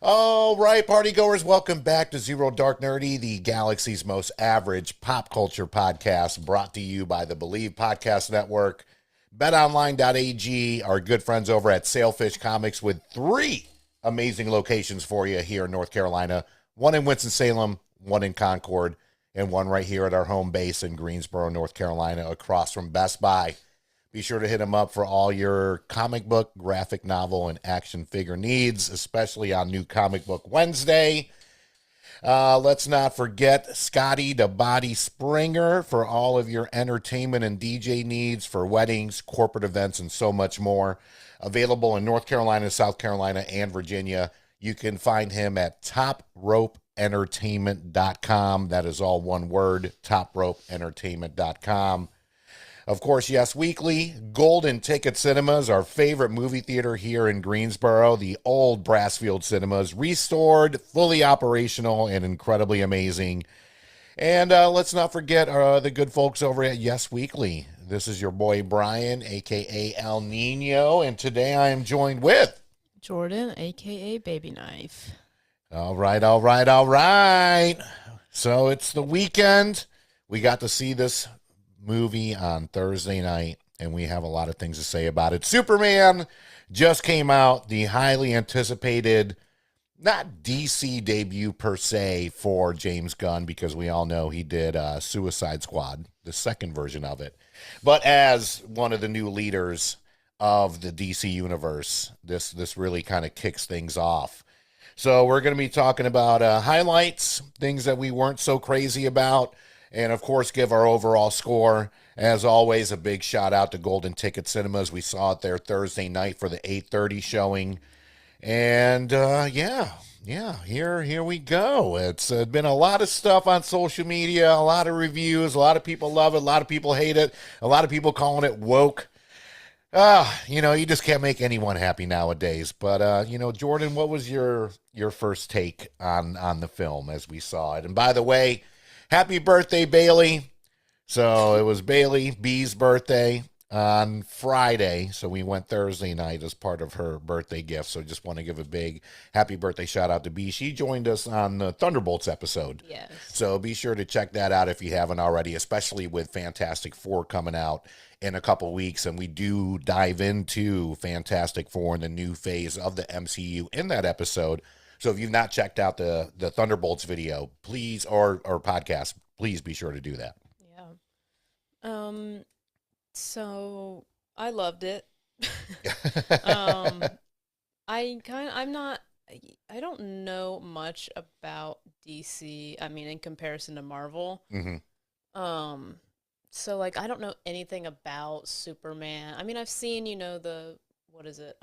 All right, partygoers, welcome back to Zero Dark Nerdy, the galaxy's most average pop culture podcast, brought to you by the Believe Podcast Network, BetOnline.ag, our good friends over at Sailfish Comics, with three amazing locations for you here in North Carolina. One in Winston-Salem, one in Concord, and one right here at our home base in Greensboro, North Carolina, across from Best Buy. Be sure to hit them up for all your comic book, graphic novel, and action figure needs, especially on New Comic Book Wednesday. Let's not forget Scotty the Body Springer for all of your entertainment and DJ needs for weddings, corporate events, and so much more. Available in North Carolina, South Carolina, and Virginia. You can find him at topropeentertainment.com. That is all one word, topropeentertainment.com. Of course, Yes Weekly, Golden Ticket Cinemas, our favorite movie theater here in Greensboro, the old Brassfield Cinemas, restored, fully operational, and incredibly amazing. And let's not forget the good folks over at Yes Weekly. This is your boy Brian, a.k.a. El Nino, and today I am joined with Jordan, aka Baby Knife. All right, all right, all right. So it's the weekend. We got to see this movie on Thursday night, and we have a lot of things to say about it. Superman just came out, the highly anticipated, not DC debut per se for James Gunn, because we all know he did Suicide Squad, the second version of it. But as one of the new leaders of the DC universe, this really kind of kicks things off. So we're going to be talking about highlights, things that we weren't so crazy about, and, of course, give our overall score. As always, a big shout out to Golden Ticket Cinemas. We saw it there Thursday night for the 8:30 showing. And, here we go. It's been a lot of stuff on social media, a lot of reviews. A lot of people love it. A lot of people hate it. A lot of people calling it woke. You just can't make anyone happy nowadays. But, Jordan, what was your first take on the film as we saw it? And by the way, happy birthday, Bailey. So it was Bailey B's birthday on Friday. So we went Thursday night as part of her birthday gift. So just want to give a big happy birthday shout out to B. She joined us on the Thunderbolts episode. Yes. So be sure to check that out if you haven't already, especially with Fantastic Four coming out in a couple weeks. And we do dive into Fantastic Four and the new phase of the MCU in that episode. So if you've not checked out the Thunderbolts video, please, or podcast, please be sure to do that. Yeah. So I loved it. um, I don't know much about DC. I mean, in comparison to Marvel. Mm-hmm. So like I don't know anything about Superman. I mean, I've seen, what is it?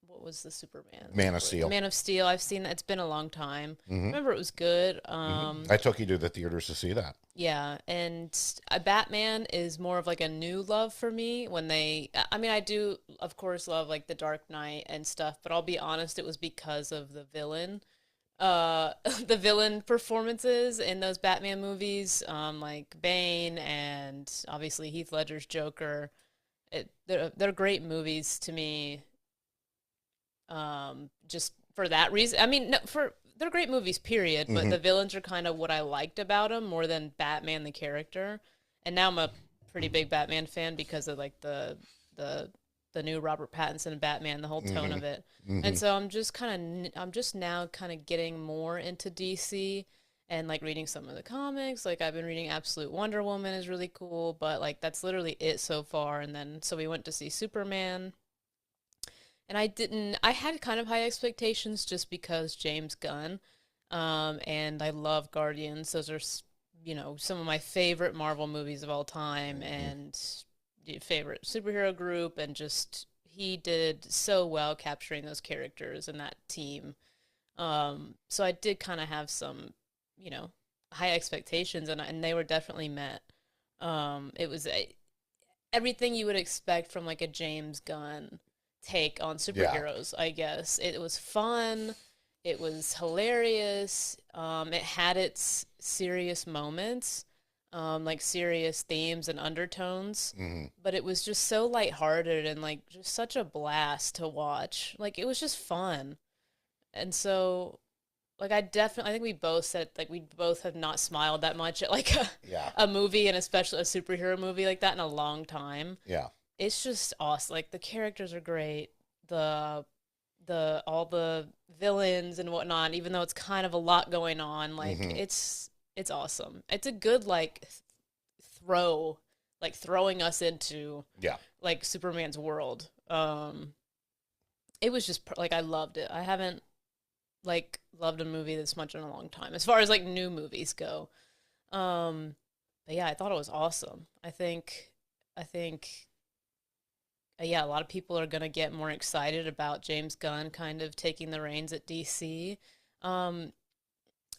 What was the Superman? Man of Steel. Man of Steel. I've seen that. It's been a long time. Mm-hmm. Remember, it was good. I took you to the theaters to see that. Yeah, and Batman is more of like a new love for me I do, of course, love like the Dark Knight and stuff, but I'll be honest, it was because of the villain, the villain performances in those Batman movies, like Bane and obviously Heath Ledger's Joker. They're great movies to me. Just for that reason. I mean, no, they're great movies, period. But the villains are kind of what I liked about them more than Batman the character. And now I'm a pretty big Batman fan because of like the new Robert Pattinson Batman, the whole tone of it. And so I'm just now kind of getting more into DC and like reading some of the comics. Like I've been reading Absolute Wonder Woman is really cool, but like that's literally it so far. And then so we went to see Superman. And I had kind of high expectations just because James Gunn, and I love Guardians. Those are, some of my favorite Marvel movies of all time and favorite superhero group. And just, he did so well capturing those characters and that team. So I did kind of have some, high expectations and they were definitely met. It was everything you would expect from like a James Gunn take on superheroes, I guess. It was fun. It was hilarious. It had its serious moments, like serious themes and undertones, but it was just so lighthearted and like just such a blast to watch. Like it was just fun. And so like I think we both said like we both have not smiled that much at like Yeah. a movie and especially a superhero movie like that in a long time. Yeah. It's just awesome. Like the characters are great. The all the villains and whatnot, even though it's kind of a lot going on, like Hmm. it's awesome. It's a good like throw like throwing us into Yeah. like Superman's world. It was just like I loved it. I haven't like loved a movie this much in a long time as far as like new movies go. But yeah, I thought it was awesome. I think yeah, a lot of people are going to get more excited about James Gunn kind of taking the reins at DC. Um,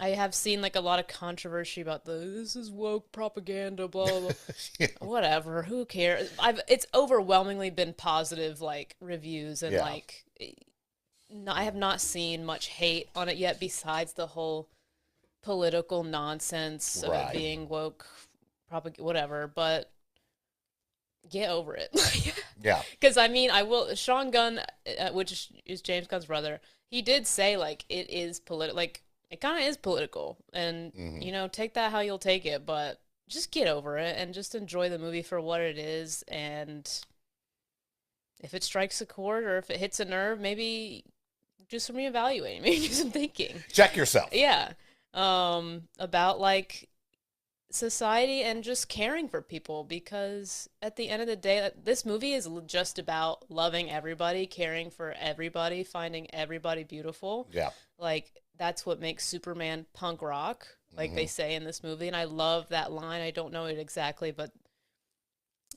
I have seen like a lot of controversy about this is woke propaganda, blah blah blah. Yeah. Whatever, who cares? It's overwhelmingly been positive like reviews and Yeah. like no, I have not seen much hate on it yet besides the whole political nonsense of it Right. being woke whatever, but get over it. Yeah. Because I mean, I will. Sean Gunn, which is James Gunn's brother, he did say like it is political. Like it kind of is political, and Hmm. you know, take that how you'll take it. But just get over it and just enjoy the movie for what it is. And if it strikes a chord or if it hits a nerve, maybe do some reevaluating, maybe do some thinking. Check yourself. Yeah, about like society and just caring for people because at the end of the day this movie is just about loving everybody, caring for everybody, finding everybody beautiful. Yeah. Like that's what makes Superman punk rock, like they Hmm. say in this movie, and I love that line. I don't know it exactly, but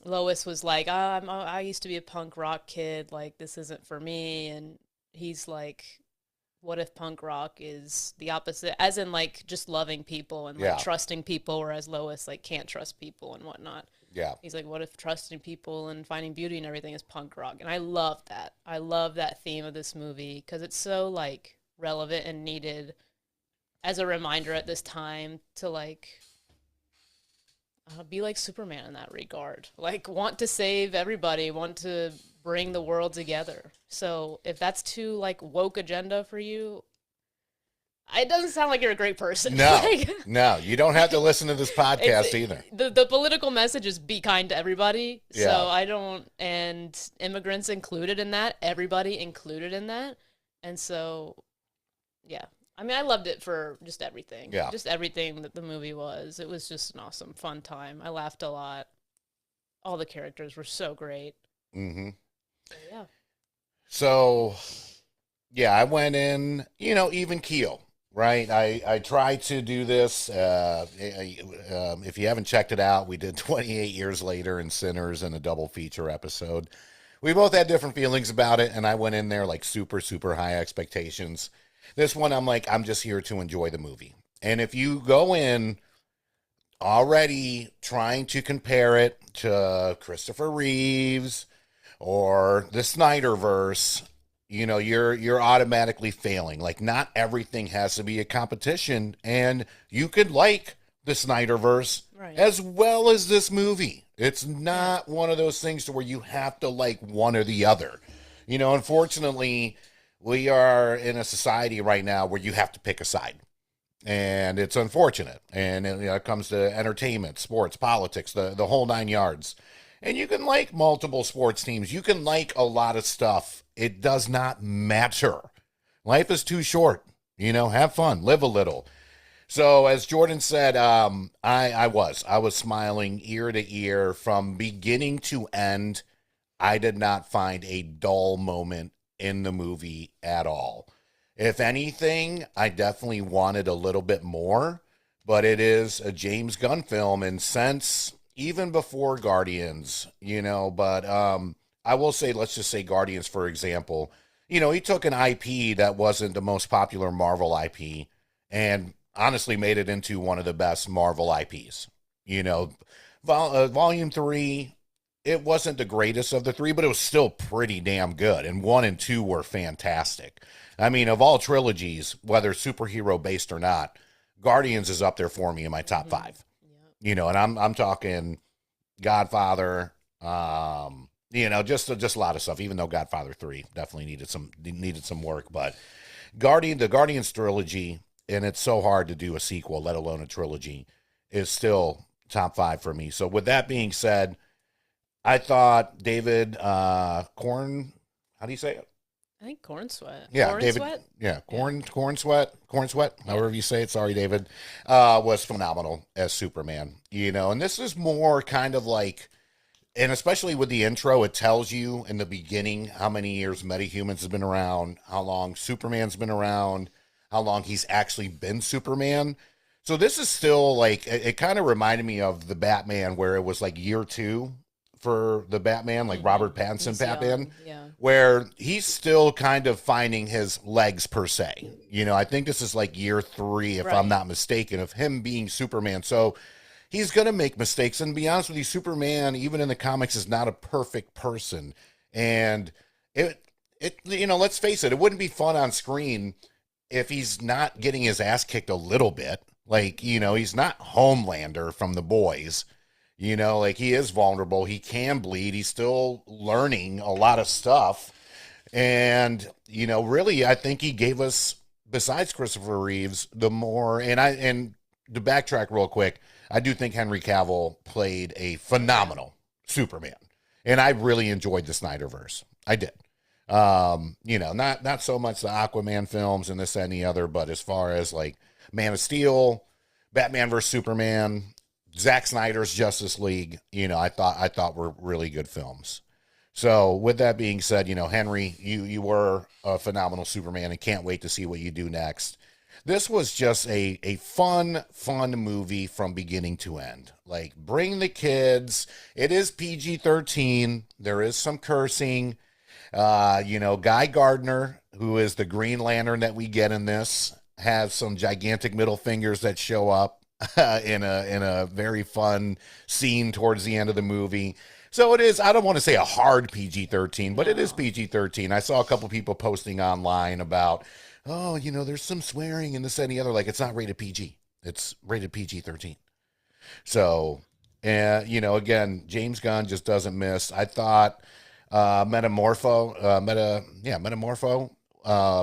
Lois was like, I used to be a punk rock kid, like this isn't for me, and he's like, what if punk rock is the opposite, as in like just loving people and like Yeah. trusting people, whereas Lois like can't trust people and whatnot. Yeah. He's like, what if trusting people and finding beauty and everything is punk rock? And I love that. I love that theme of this movie because it's so like relevant and needed as a reminder at this time to like be like Superman in that regard. Like want to save everybody, want to bring the world together. So if that's too like woke agenda for you, it doesn't sound like you're a great person. No. Like, No. You don't have to listen to this podcast either. the political message is be kind to everybody. Yeah. So I don't, and immigrants included in that, everybody included in that. And so, yeah. I mean, I loved it for just everything. Yeah. Just everything that the movie was. It was just an awesome, fun time. I laughed a lot. All the characters were so great. Hmm. So, yeah. So, yeah, I went in, even keel, right? I tried to do this. If you haven't checked it out, we did 28 Years Later and Sinners in a double feature episode. We both had different feelings about it, and I went in there like super, super high expectations. This one, I'm like, I'm just here to enjoy the movie. And if you go in already trying to compare it to Christopher Reeves or the Snyderverse, you're automatically failing. Like not everything has to be a competition, and you could like the Snyderverse Right. as well as this movie. It's not one of those things to where you have to like one or the other. Unfortunately, we are in a society right now where you have to pick a side. And it's unfortunate. And it comes to entertainment, sports, politics, the whole nine yards. And you can like multiple sports teams. You can like a lot of stuff. It does not matter. Life is too short. Have fun, live a little. So as Jordan said, I was smiling ear to ear from beginning to end. I did not find a dull moment in the movie at all. If anything, I definitely wanted a little bit more, but it is a James Gunn film, and since even before Guardians, but I will say, let's just say Guardians, for example, he took an IP that wasn't the most popular Marvel IP and honestly made it into one of the best Marvel IPs. Volume 3, it wasn't the greatest of the three, but it was still pretty damn good. And 1 and 2 were fantastic. I mean, of all trilogies, whether superhero based or not, Guardians is up there for me in my top 5. Yeah. And I'm talking Godfather, just a lot of stuff. Even though Godfather 3 definitely needed some work, but the Guardians trilogy, and it's so hard to do a sequel, let alone a trilogy, is still top 5 for me. So with that being said, I thought David how do you say it? I think Corenswet. Yeah, David. Corenswet? Yeah, Corenswet, however you say it. Sorry, David. Was phenomenal as Superman. And this is more kind of like, and especially with the intro, it tells you in the beginning how many years Metahumans has been around, how long Superman's been around, how long he's actually been Superman. So this is still like, it kind of reminded me of the Batman, where it was like year 2 for the Batman, like Robert Pattinson He's Batman, young, yeah. where he's still kind of finding his legs per se. I think this is like year 3, if I'm not mistaken, of him being Superman. So he's going to make mistakes. And to be honest with you, Superman, even in the comics, is not a perfect person. And let's face it, it wouldn't be fun on screen if he's not getting his ass kicked a little bit. Like, he's not Homelander from The Boys. Like, he is vulnerable. He can bleed. He's still learning a lot of stuff. And, really, I think he gave us, besides Christopher Reeves, the more, and to backtrack real quick, I do think Henry Cavill played a phenomenal Superman. And I really enjoyed the Snyderverse. I did. Not so much the Aquaman films and this and the other, but as far as like Man of Steel, Batman vs Superman, Zack Snyder's Justice League, I thought were really good films. So with that being said, Henry, you were a phenomenal Superman, and can't wait to see what you do next. This was just a fun movie from beginning to end. Like, bring the kids. It is PG-13. There is some cursing. Guy Gardner, who is the Green Lantern that we get in this, has some gigantic middle fingers that show up in a very fun scene towards the end of the movie. So it is, I don't want to say a hard PG-13, but it is PG-13. I saw a couple people posting online about, there's some swearing and this and the other. Like, it's not rated PG. It's rated PG-13. So, again, James Gunn just doesn't miss. I thought Metamorpho,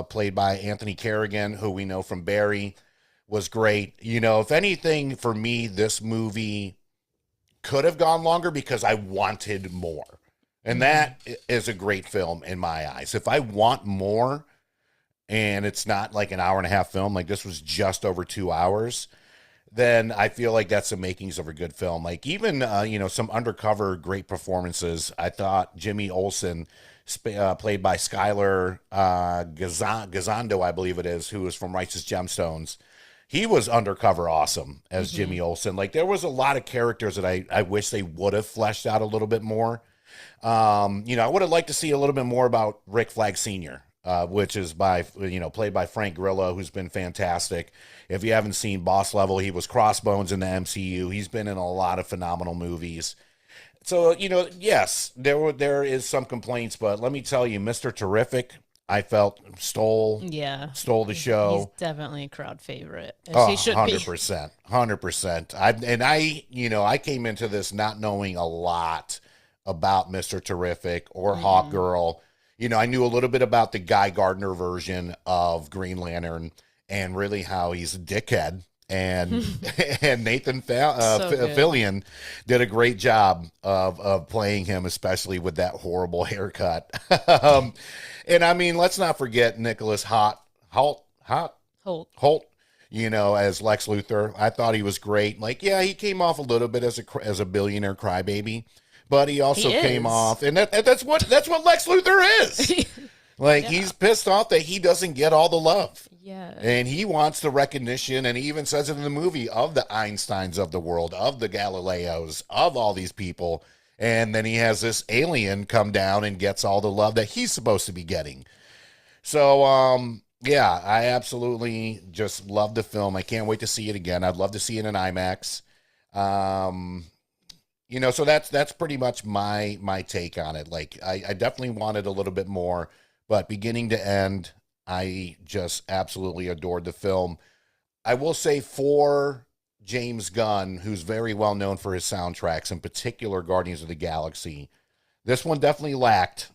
played by Anthony Carrigan, who we know from Barry, was great. If anything, for me, this movie could have gone longer because I wanted more. And that is a great film in my eyes. If I want more, and it's not like an hour and a half film, like this was just over 2 hours, then I feel like that's the makings of a good film. Like, even, some undercover great performances. I thought Jimmy Olsen, played by Skylar Gazando, I believe it is, who is from Righteous Gemstones, he was undercover awesome as Jimmy Olsen. Like, there was a lot of characters that I wish they would have fleshed out a little bit more. I would have liked to see a little bit more about Rick Flag Sr., which is played by Frank Grillo, who's been fantastic. If you haven't seen Boss Level, he was Crossbones in the MCU. He's been in a lot of phenomenal movies. So, yes, there is some complaints, but let me tell you, Mr. Terrific, I felt stole the show. He's definitely a crowd favorite. He should 100%, 100%. I came into this not knowing a lot about Mr. Terrific or Hawkgirl. I knew a little bit about the Guy Gardner version of Green Lantern, and really how he's a dickhead. And and Nathan Fillion did a great job of playing him, especially with that horrible haircut. And I mean, let's not forget Nicholas Holt, as Lex Luthor. I thought he was great. Like, yeah, he came off a little bit as a billionaire crybaby, but he also came off, and that's what Lex Luthor is. Like, he's pissed off that he doesn't get all the love. Yeah. And he wants the recognition, and he even says it in the movie, of the Einsteins of the world, of the Galileos, of all these people. And then he has this alien come down and gets all the love that he's supposed to be getting. So, I absolutely just love the film. I can't wait to see it again. I'd love to see it in IMAX. So that's pretty much my take on it. Like, I definitely wanted a little bit more, but beginning to end, I just absolutely adored the film. I will say, for James Gunn, who's very well known for his soundtracks, in particular Guardians of the Galaxy, This one definitely lacked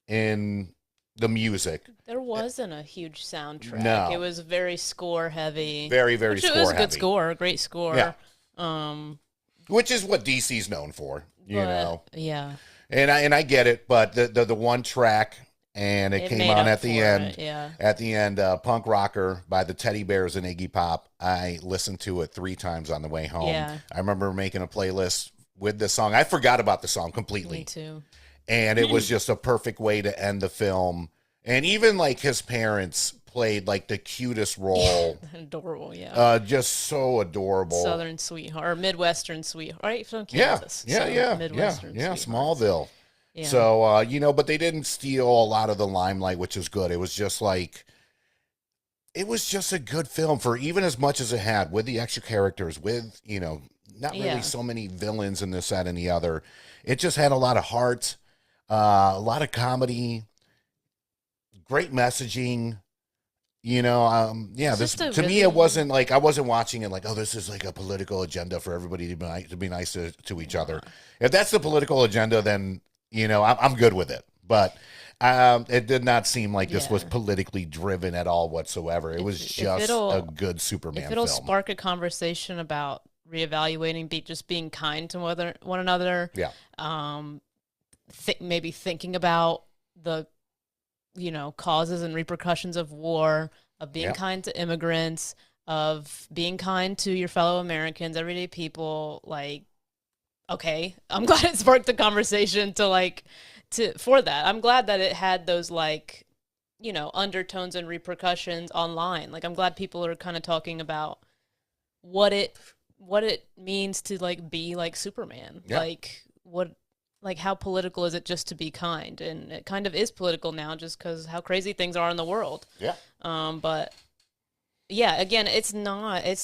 in the music. There wasn't a huge soundtrack. No. It was very score heavy. Very, very Which score it was a heavy. good score, great score. Yeah. Um, Which is what DC's known for, you know. Yeah. And I get it, but the one track, and it came made on up at the for end. it, yeah. At the end, Punk Rocker by the Teddy Bears and Iggy Pop. I listened to it 3 times on the way home. Yeah. I remember making a playlist with this song. I forgot about the song completely. Me too. And it was just a perfect way to end the film. And even like his parents played like the cutest role. Adorable, yeah. Just so adorable. Southern sweetheart, or Midwestern sweetheart, right? From Yeah, Kansas. yeah, so yeah, Midwestern yeah, sweethearts. Smallville. Yeah. So, you know, but they didn't steal a lot of the limelight, which is good. It was just like, it was just a good film for even as much as it had with the extra characters, with, you know, not really so many villains and this, that, and the other. It just had a lot of heart, a lot of comedy, great messaging. You know, yeah, this to me, it wasn't like, I wasn't watching it like, oh, this is like a political agenda for everybody to be nice to each other. If that's the political agenda, then, you know, I'm good with it. But it did not seem like this was politically driven at all whatsoever. It was just a good Superman film. If it'll spark a conversation about reevaluating, just being kind to one another. Yeah. Maybe thinking about the, you know, causes and repercussions of war, of being kind to immigrants, of being kind to your fellow Americans, everyday people. Like, okay, I'm glad it sparked the conversation for that. I'm glad that it had those, like, you know, undertones and repercussions online. Like, I'm glad people are kind of talking about what it means to, like, be like Superman. Like, how political is it just to be kind? And it kind of is political now, just because how crazy things are in the world. Yeah. But yeah, again, it's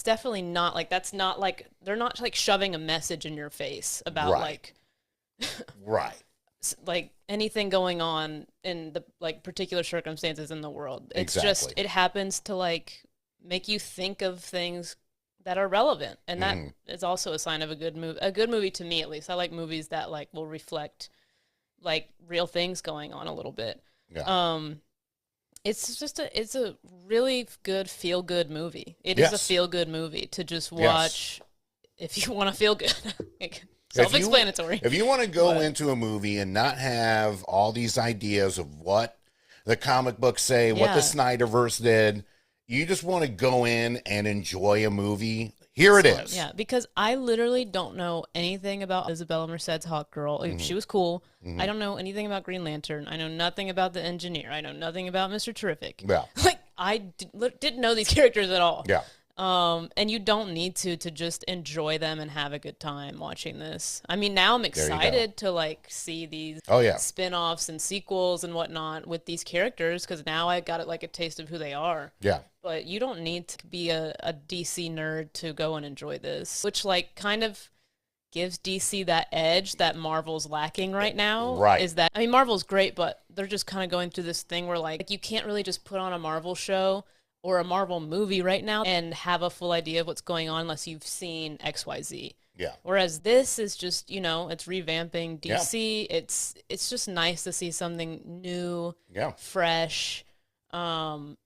definitely not like, that's not like, they're not like shoving a message in your face about like, right. Like anything going on in the like particular circumstances in the world. It's just, it happens to like make you think of things that are relevant, and that is also a sign of a good movie. A good movie, to me at least. I like movies that like will reflect like real things going on a little bit. Yeah. It's a really good feel good movie. It is a feel good movie to just watch if you want to feel good. Like, self-explanatory. If you want to go into a movie and not have all these ideas of what the comic books say, what the Snyderverse did, you just want to go in and enjoy a movie, here it is. Yeah, because I literally don't know anything about Isabella Merced's Hawkgirl. She was cool. I don't know anything about Green Lantern. I know nothing about the Engineer. I know nothing about Mr. Terrific. Yeah. Like, I didn't know these characters at all. Yeah. And you don't need to just enjoy them and have a good time watching this. I mean, now I'm excited to like see these spin-offs and sequels and whatnot with these characters, because now I got like a taste of who they are. Yeah. But you don't need to be a DC nerd to go and enjoy this, which like kind of gives DC that edge that Marvel's lacking right now. Right. Is that, I mean, Marvel's great, but they're just kind of going through this thing where like you can't really just put on a Marvel show or a Marvel movie right now and have a full idea of what's going on unless you've seen XYZ. Yeah. Whereas this is just, you know, it's revamping DC. Yeah. It's just nice to see something new, fresh,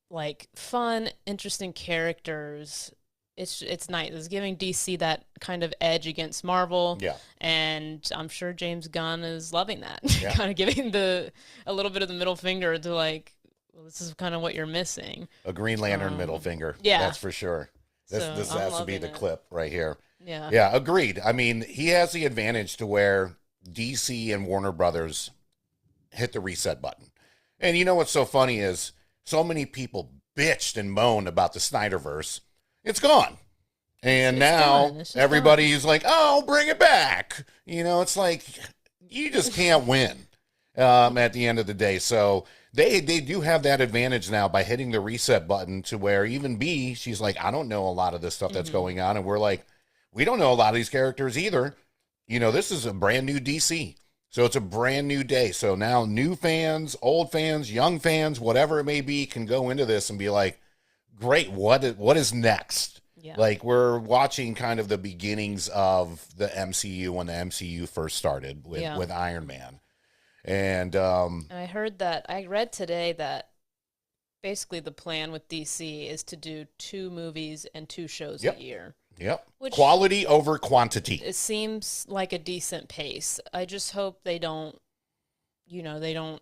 like fun, interesting characters. It's nice. It's giving DC that kind of edge against Marvel. Yeah. And I'm sure James Gunn is loving that. Yeah. Kind of giving a little bit of the middle finger to like, well, this is kind of what you're missing. A Green Lantern middle finger. Yeah. That's for sure. This has to be the clip right here. Yeah. Yeah, agreed. I mean, he has the advantage to where DC and Warner Brothers hit the reset button. And you know what's so funny is so many people bitched and moaned about the Snyderverse. It's gone. And now everybody's like, oh, bring it back. You know, it's like, you just can't win at the end of the day. So they do have that advantage now by hitting the reset button, to where even B, she's like, I don't know a lot of this stuff that's going on. And we're like, we don't know a lot of these characters either. You know, this is a brand new DC. So it's a brand new day. So now new fans, old fans, young fans, whatever it may be, can go into this and be like, great, what is next? Yeah. Like, we're watching kind of the beginnings of the MCU when the MCU first started with Iron Man. And And I read today that basically the plan with DC is to do 2 movies and 2 shows yep, a year. yep, Which quality over quantity. it seems like a decent pace. I just hope they don't, they don't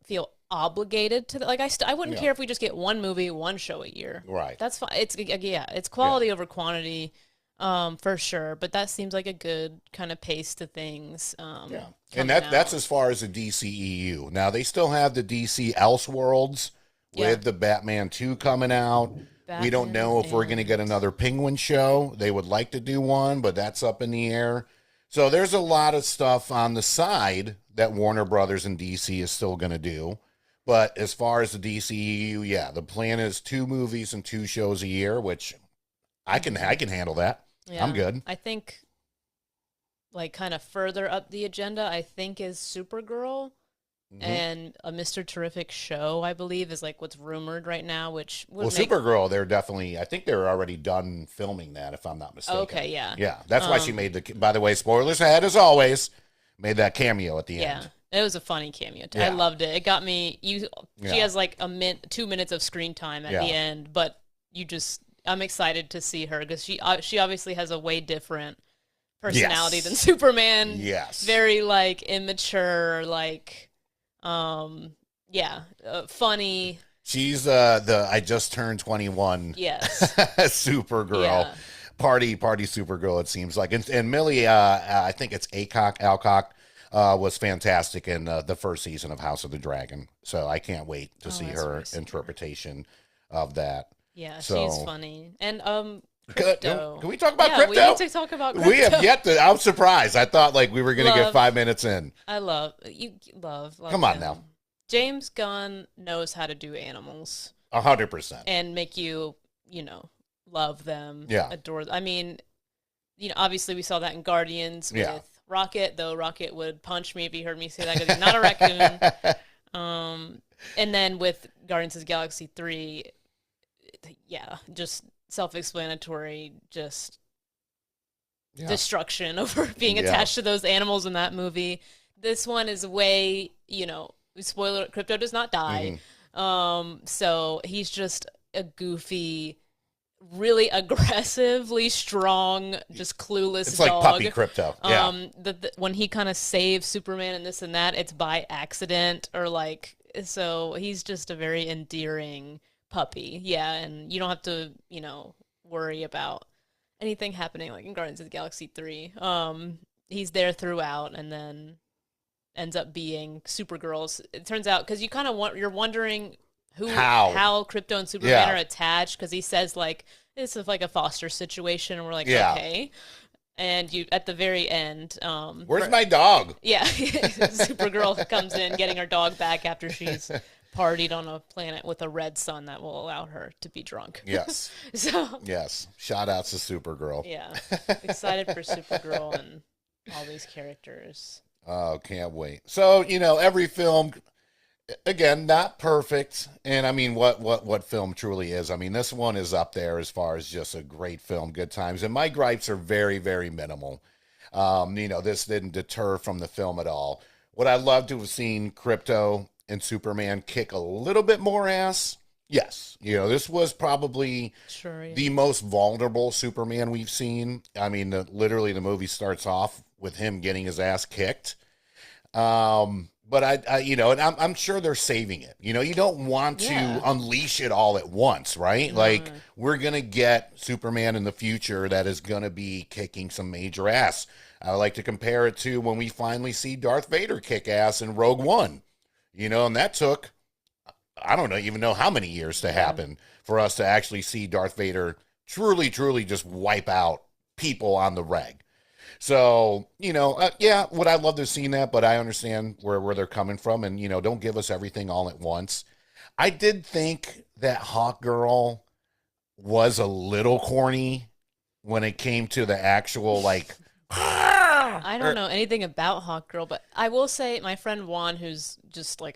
feel obligated to like I wouldn't Yeah. care if we just get 1 movie, 1 show a year. Right. That's fine. It's quality over quantity, for sure. But that seems like a good kind of pace to things. Yeah, and that's as far as the DCEU. Now they still have the DC Elseworlds with the Batman 2 coming out. We don't know if we're going to get another Penguin show. They would like to do one, but that's up in the air. So there's a lot of stuff on the side that Warner Brothers and DC is still going to do. But as far as the DCEU, yeah, the plan is 2 movies and 2 shows a year, which I can handle that. Yeah. I'm good. I think, like, kind of further up the agenda, I think is Supergirl. And a Mr. Terrific show, I believe, is like what's rumored right now, which would Supergirl, they're definitely, I think they're already done filming that, if I'm not mistaken. Okay, yeah. Yeah, that's why she made by the way, spoilers ahead as always, made that cameo at the end. Yeah, it was a funny cameo. I loved it. It got me, she has like 2 minutes of screen time at the end, but I'm excited to see her because she obviously has a way different personality than Superman. Yes. Very, like, immature, like... funny. She's the I just turned 21. Yes. Supergirl. Yeah. Party Supergirl, it seems like. And Millie, I think it's Alcock, was fantastic in the first season of House of the Dragon. So I can't wait to see her interpretation of that. Yeah, so, she's funny. And Crypto. Can we talk about crypto? We need to talk about crypto. We have yet to. I'm surprised. I thought like we were going to get 5 minutes in. I love you. Love. Come on now. James Gunn knows how to do animals. 100%. And make you, love them. Yeah. Adore them. I mean, obviously we saw that in Guardians with Rocket, though Rocket would punch me if he heard me say that because he's not a raccoon. And then with Guardians of the Galaxy 3, just self-explanatory, just destruction over being attached to those animals in that movie. This one is way, spoiler, Crypto does not die. So he's just a goofy, really aggressively strong, just clueless it's like dog. Puppy Crypto. When he kind of saves Superman and this and that, it's by accident or like, so he's just a very endearing puppy. Yeah, and you don't have to, worry about anything happening like in Guardians of the Galaxy 3. He's there throughout and then ends up being Supergirl's. It turns out, because you kind of you're wondering how Crypto and Superman are attached, because he says like this is like a foster situation, and we're like, okay. And you at the very end, where's my dog? Yeah, Supergirl comes in getting her dog back after she's partied on a planet with a red sun that will allow her to be drunk. Yes. Yes. Shout outs to Supergirl. Yeah. Excited for Supergirl and all these characters. Oh, can't wait. So, every film, again, not perfect. And I mean, what film truly is? I mean, this one is up there as far as just a great film, good times. And my gripes are very, very minimal. This didn't deter from the film at all. Would I love to have seen Crypto and Superman kick a little bit more ass? Yes. This was probably the most vulnerable Superman we've seen. I mean, literally the movie starts off with him getting his ass kicked. But and I'm sure they're saving it. You don't want to unleash it all at once, right? Like, we're going to get Superman in the future that is going to be kicking some major ass. I like to compare it to when we finally see Darth Vader kick ass in Rogue One. And that took, I don't even know how many years to happen for us to actually see Darth Vader truly, truly just wipe out people on the reg. So, would I love to have seen that, but I understand where they're coming from, and, don't give us everything all at once. I did think that Hawk Girl was a little corny when it came to the actual, like, Yeah. I don't know anything about Hawkgirl, but I will say my friend Juan, who's just like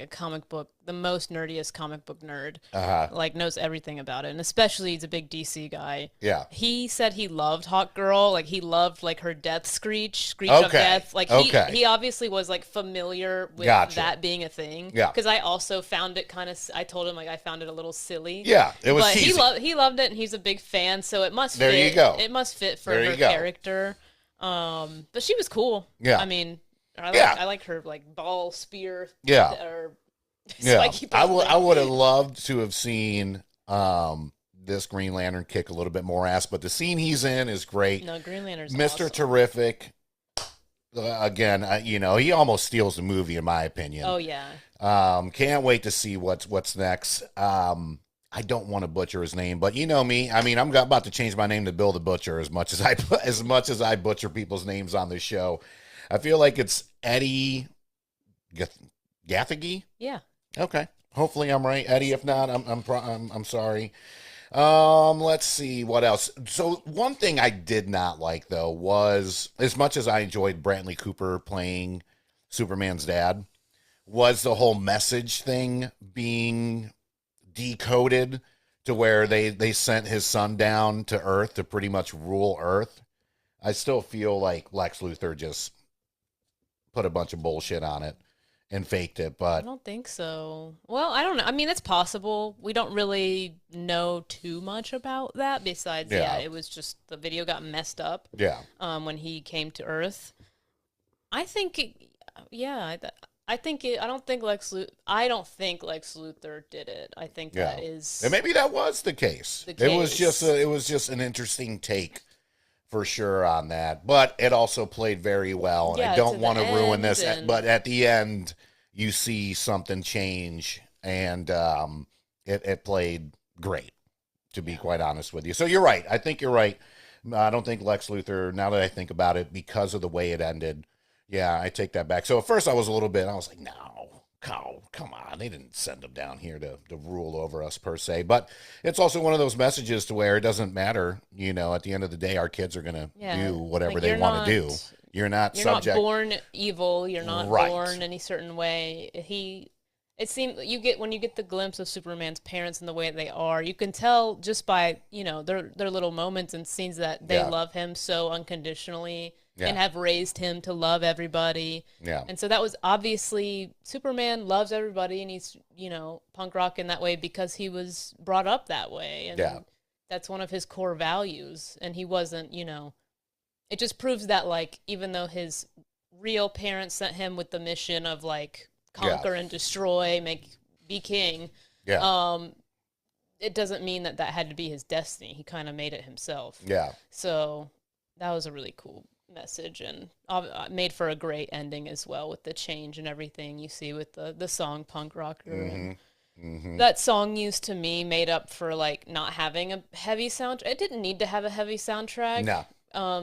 the most nerdiest comic book nerd, like knows everything about it, and especially he's a big DC guy. Yeah. He said he loved Hawkgirl, like he loved like her death screech of Okay. death. Like Okay. he obviously was like familiar with Gotcha. that being a thing. Yeah. Because I also found it kind of. I told him like I found it a little silly. Yeah, it was But cheesy. he loved it, and he's a big fan, so it must There fit. you go. It must fit for There her you go. character. But she was cool. Yeah. I mean, Yeah. I like her like ball spear. Yeah. Or Yeah, spiky I thing. would have loved to have seen this Green Lantern kick a little bit more ass, but the scene he's in is great. No, Green Lantern's Mr. awesome. Terrific. Again, you know, he almost steals the movie in my opinion. Oh yeah. Can't wait to see what's next. I don't want to butcher his name, but you know me. I mean, I'm about to change my name to Bill the Butcher as much as I butcher people's names on this show. I feel like it's Eddie Gathegi. Yeah. Okay. Hopefully I'm right, Eddie. If not, I'm sorry. Let's see what else. So one thing I did not like though was, as much as I enjoyed Brantley Cooper playing Superman's dad, was the whole message thing being decoded to where they sent his son down to Earth to pretty much rule Earth. I still feel like Lex Luthor just put a bunch of bullshit on it and faked it, I but don't think so. Well, I don't know. I mean, it's possible. We don't really know too much about that. Besides, Yeah. it was just the video got messed up. yeah. When he came to Earth, I think. I think it. I don't think Lex Luthor did it. I think that is. And maybe that was the case. The It was case. it was just an interesting take for sure on that. But it also played very well. And I Yeah, don't to want to the ruin end this. and- But at the end, you see something change, and it played great, to be quite honest with you. So you're right. I think you're right. I don't think Lex Luthor, now that I think about it, because of the way it ended, yeah, I take that back. So at first I was like, no, come on. They didn't send him down here to rule over us per se. But it's also one of those messages to where it doesn't matter, you know, at the end of the day, our kids are going to do whatever like, they you're want to do. not- You're not You're subject. not born evil. You're not Right. born any certain way. It seemed when you get the glimpse of Superman's parents and the way they are, you can tell just by their little moments and scenes that they Yeah. love him so unconditionally Yeah. and have raised him to love everybody. Yeah. And so that was obviously Superman loves everybody and he's punk rock in that way because he was brought up that way and Yeah. that's one of his core values. And he wasn't it just proves that like even though his real parents sent him with the mission of like conquer and destroy, be king, Yeah. it doesn't mean that had to be his destiny. He kind of made it himself. Yeah. So that was a really cool message and made for a great ending as well with the change and everything you see with the song Punk Rocker. And that song used to me made up for like not having a heavy soundtrack. It didn't need to have a heavy soundtrack. No.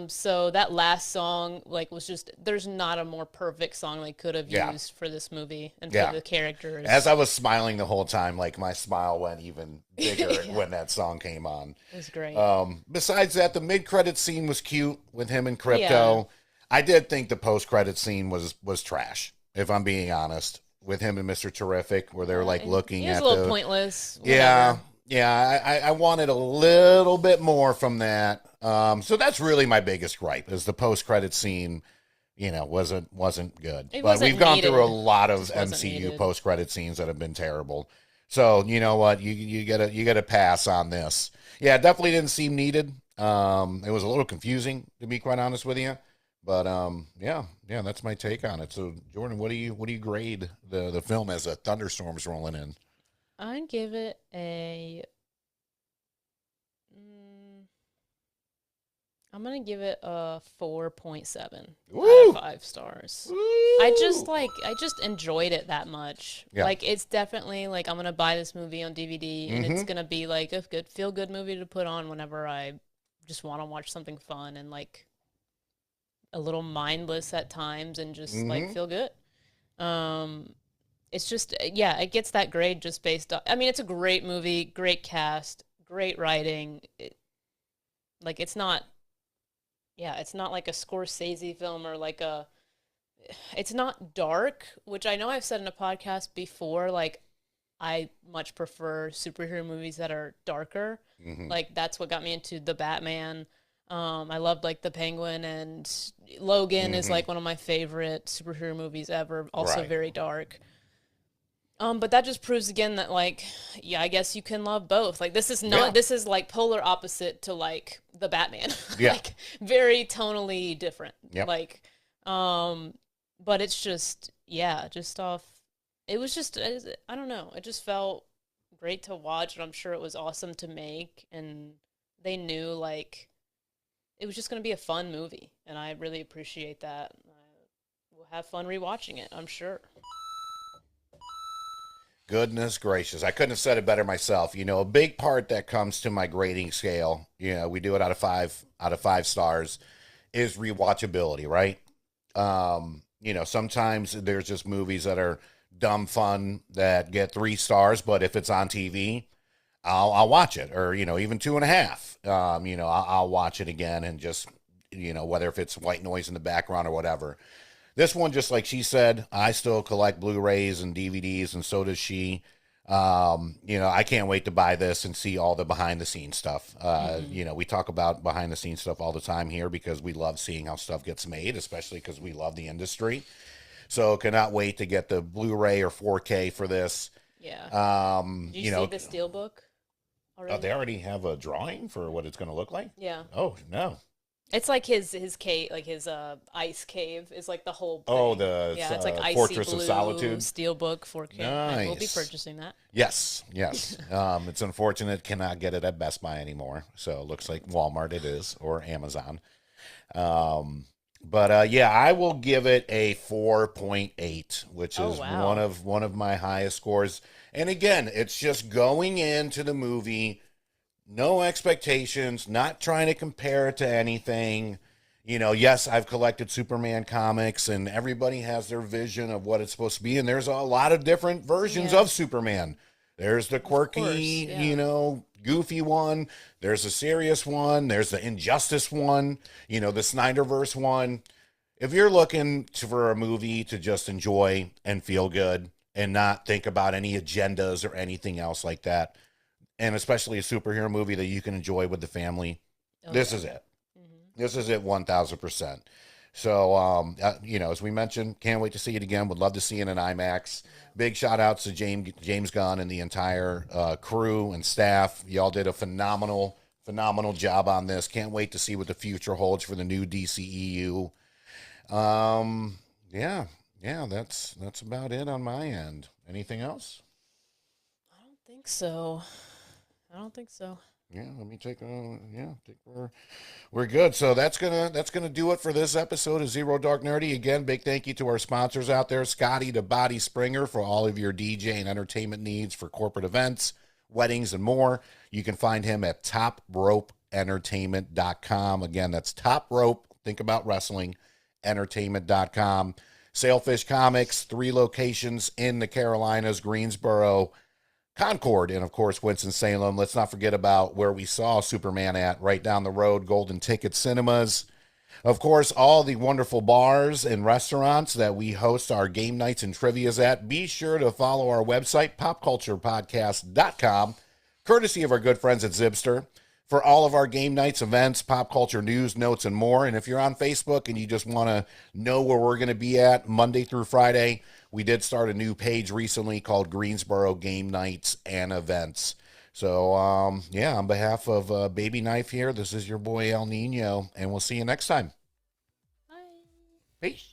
So that last song like was just there's not a more perfect song they could have Yeah. used for this movie and Yeah. for the characters. As I was smiling the whole time, like my smile went even bigger when that song came on. It was great. Besides that, the mid-credit scene was cute with him and Crypto. Yeah. I did think the post-credit scene was trash, if I'm being honest, with him and Mr. Terrific, where they're like looking It was at a little the pointless. Yeah, whatever. yeah. I wanted a little bit more from that. So that's really my biggest gripe is the post-credit scene. Wasn't good. It But wasn't we've gone needed. through a lot of Just wasn't MCU needed. post-credit scenes that have been terrible. So you know what, you gotta pass on this. Yeah, it definitely didn't seem needed. It was a little confusing to be quite honest with you. But yeah, that's my take on it. So Jordan, what do you grade the film as a thunderstorm's rolling in? I'd give it I'm gonna give it a 4.7 out of 5 stars. I just enjoyed it that much. Yeah. Like it's definitely like I'm gonna buy this movie on DVD and it's gonna be like a good feel good movie to put on whenever I just want to watch something fun and like a little mindless at times and just like feel good. It's just it gets that grade just based on. I mean, it's a great movie, great cast, great writing. It's not. yeah, it's not like a Scorsese film or like a it's not dark, which I know I've said in a podcast before, like I much prefer superhero movies that are darker. Hmm. Like that's what got me into the Batman. I loved like the Penguin, and Logan is Hmm. like one of my favorite superhero movies ever. Also Right. very dark. But that just proves again that like, yeah, I guess you can love both. Like this is Yeah. not this is like polar opposite to like the Batman. Yeah. Like very tonally different. Yep. Like, um, but it's just yeah, just off. It was just I don't know. It just felt great to watch, and I'm sure it was awesome to make. And they knew like it was just going to be a fun movie, and I really appreciate that. We'll have fun rewatching it, I'm sure. Goodness gracious. I couldn't have said it better myself. A big part that comes to my grading scale, we do it out of 5 stars, is rewatchability, right? Sometimes there's just movies that are dumb fun that get 3 stars, but if it's on TV, I'll watch it, or even 2.5. I'll watch it again, and just whether if it's white noise in the background or whatever. This one, just like she said, I still collect Blu-rays and DVDs, and so does she. I can't wait to buy this and see all the behind-the-scenes stuff. We talk about behind-the-scenes stuff all the time here because we love seeing how stuff gets made, especially because we love the industry. So cannot wait to get the Blu-ray or 4K for this. Yeah. Um, Did you you see know, the Steelbook already? they already have a drawing for what it's going to look like. Yeah. Oh no! It's like his cave, like his ice cave is like the whole Oh, thing. the Yeah, it's like icy Fortress of blue Solitude. Steelbook 4K. I will be Nice. purchasing that. Yes, yes. It's unfortunate cannot get it at Best Buy anymore. So it looks like Walmart it is, or Amazon. But yeah, I will give it a 4.8, which Oh is one wow. of my highest scores. And again, it's just going into the movie, no expectations, not trying to compare it to anything. Yes, I've collected Superman comics, and everybody has their vision of what it's supposed to be, and there's a lot of different versions Yeah. of Superman. There's the Of course. quirky, Yeah. goofy one. There's the serious one. There's the Injustice one. The Snyderverse one. If you're looking for a movie to just enjoy and feel good and not think about any agendas or anything else like that, and especially a superhero movie that you can enjoy with the family, Oh this yeah. is it. Hmm. This is it 1000%. So, as we mentioned, can't wait to see it again. Would love to see it in IMAX. Yeah. Big shout outs to James Gunn and the entire crew and staff. Y'all did a phenomenal job on this. Can't wait to see what the future holds for the new DCEU. Yeah, yeah, that's about it on my end. Anything else? I don't think so. I don't think so. Yeah, let me take yeah, I think we're good. So that's gonna do it for this episode of Zero Dark Nerdy. Again, big thank you to our sponsors out there, Scotty the Body Springer, for all of your DJ and entertainment needs for corporate events, weddings, and more. You can find him at topropeentertainment.com. Again, that's top rope. Think about wrestling, entertainment.com. Sailfish Comics, 3 locations in the Carolinas, Greensboro, Concord, and of course Winston-Salem. Let's not forget about where we saw Superman at, right down the road, Golden Ticket Cinemas. Of course, all the wonderful bars and restaurants that we host our game nights and trivias at. Be sure to follow our website, popculturepodcast.com, courtesy of our good friends at Zibster, for all of our game nights, events, pop culture news, notes, and more. And if you're on Facebook and you just want to know where we're going to be at Monday through Friday, we did start a new page recently called Greensboro Game Nights and Events. So, yeah, on behalf of Baby Knife here, this is your boy El Nino, and we'll see you next time. Bye. Peace.